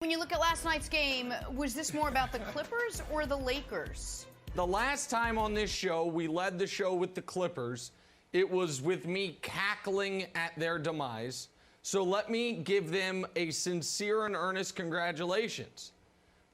when you look at last night's game, was this more about the Clippers or the Lakers? The last time on this show, we led the show with the Clippers. It was with me cackling at their demise. So let me give them a sincere and earnest congratulations,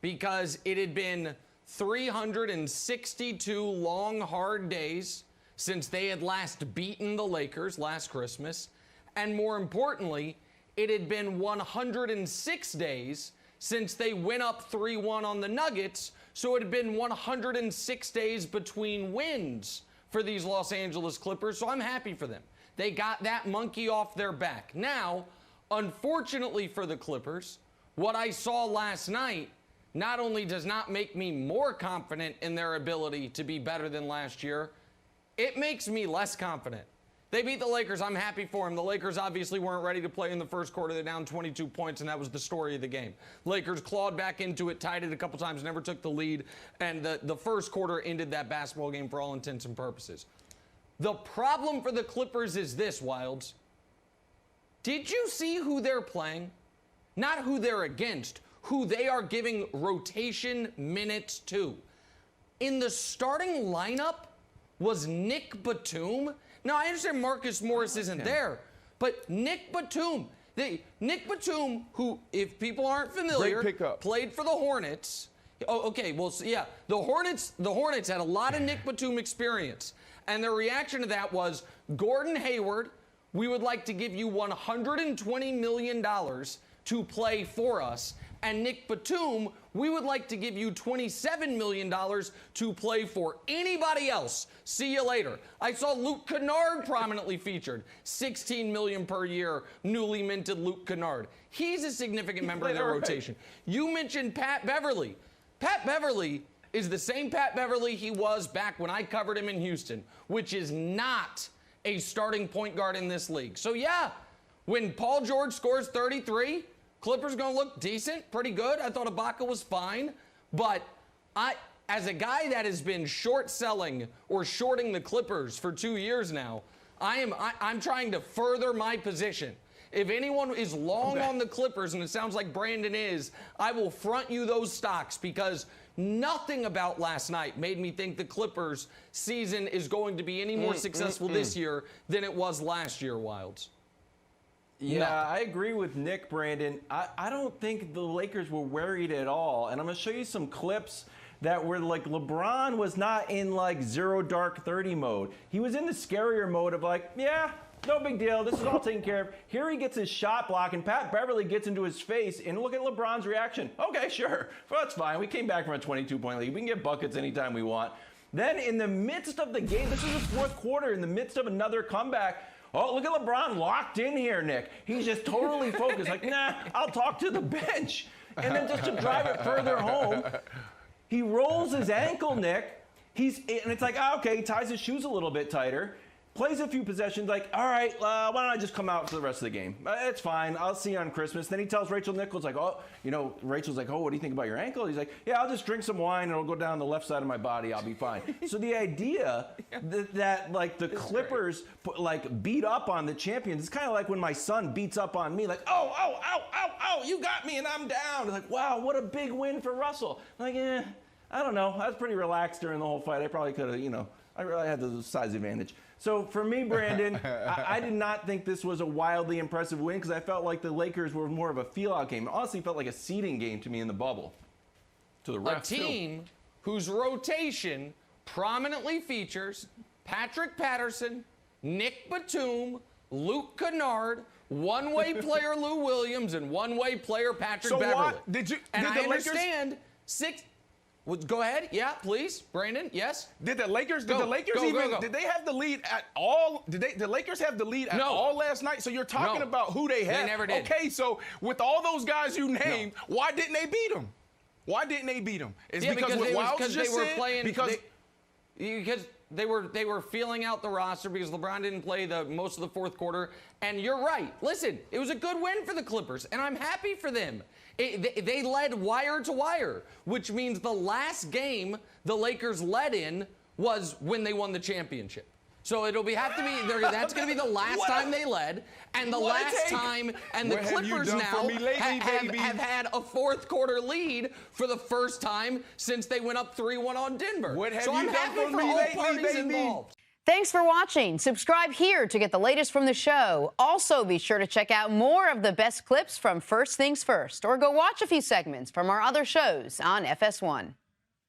because it had been 362 long, hard days since they had last beaten the Lakers last Christmas. And more importantly, it had been 106 days since they went up 3-1 on the Nuggets. So it had been 106 days between wins for these Los Angeles Clippers. So I'm happy for them. They got that monkey off their back. Now, unfortunately for the Clippers, what I saw last night not only does not make me more confident in their ability to be better than last year, it makes me less confident. They beat the Lakers. I'm happy for them. The Lakers obviously weren't ready to play in the first quarter. They're down 22 points, and that was the story of the game. Lakers clawed back into it, tied it a couple times, never took the lead, and the first quarter ended that basketball game for all intents and purposes. The problem for the Clippers is this, Wilds. Did you see who they're playing? Not who they're against, who they are giving rotation minutes to. In the starting lineup was Nick Batum. Now, I understand Marcus Morris isn't there, but Nick Batum, who, if people aren't familiar, played for the Hornets. Oh, okay, well, yeah, the Hornets had a lot of Nick Batum experience, and their reaction to that was, Gordon Hayward, we would like to give you $120 million to play for us, and Nick Batum, we would like to give you $27 million to play for anybody else. See you later. I saw Luke Kennard prominently featured. $16 million per year, newly minted Luke Kennard. He's a significant member of their rotation. You mentioned Pat Beverly. Pat Beverly is the same Pat Beverly he was back when I covered him in Houston, which is not a starting point guard in this league. So yeah, when Paul George scores 33, Clippers going to look decent, pretty good. I thought Ibaka was fine. But as a guy that has been short selling or shorting the Clippers for 2 years now, I'm trying to further my position. If anyone is long on the Clippers, and it sounds like Brandon is, I will front you those stocks, because nothing about last night made me think the Clippers season is going to be any more successful this year than it was last year, Wilds. Yeah, I agree with Nick, Brandon. I don't think the Lakers were worried at all. And I'm going to show you some clips that were like, LeBron was not in like zero dark 30 mode. He was in the scarier mode of like, yeah, no big deal. This is all taken care of. Here he gets his shot block, and Pat Beverly gets into his face, and look at LeBron's reaction. Okay, sure. Well, that's fine. We came back from a 22-point lead. We can get buckets anytime we want. Then in the midst of the game, this is the fourth quarter, in the midst of another comeback, oh, look at LeBron locked in here, Nick. He's just totally focused. Like, nah, I'll talk to the bench. And then just to drive it further home, he rolls his ankle, Nick. And it's like, oh, okay, he ties his shoes a little bit tighter. Plays a few possessions, like, all right, why don't I just come out for the rest of the game? It's fine. I'll see you on Christmas. Then he tells Rachel Nichols, like, oh, Rachel's like, oh, what do you think about your ankle? He's like, yeah, I'll just drink some wine and it'll go down the left side of my body. I'll be fine. So the idea that like, the Clippers, beat up on the champions, it's kind of like when my son beats up on me, like, oh, you got me and I'm down. It's like, wow, what a big win for Russell. Like, I don't know. I was pretty relaxed during the whole fight. I probably could have, I really had the size advantage. So for me, Brandon, I did not think this was a wildly impressive win, because I felt like the Lakers were more of a feel-out game. It honestly felt like a seeding game to me in the bubble. To the refs, a team whose rotation prominently features Patrick Patterson, Nick Batum, Luke Kennard, one-way player Lou Williams, and one-way player Patrick Beverly. I understand go ahead. Yeah, please. Brandon, yes? Did the Lakers did they have the lead at all? Did the Lakers have the lead at all last night? So you're talking about who they had. They never did. Okay, so with all those guys you named, why didn't they beat them? Why didn't they beat them? It's because what Wilds just said? Because they were feeling out the roster, because LeBron didn't play most of the fourth quarter. And you're right. Listen, it was a good win for the Clippers, and I'm happy for them. They led wire to wire, which means the last game the Lakers led in was when they won the championship. So it'll have to be. That's going to be the last time they led, and the last time. And the Clippers now have had a fourth quarter lead for the first time since they went up 3-1 on Denver. What have so I'm you done happy for me all lately, parties baby? involved. Thanks for watching. Subscribe here to get the latest from the show. Also, be sure to check out more of the best clips from First Things First, or go watch a few segments from our other shows on FS1.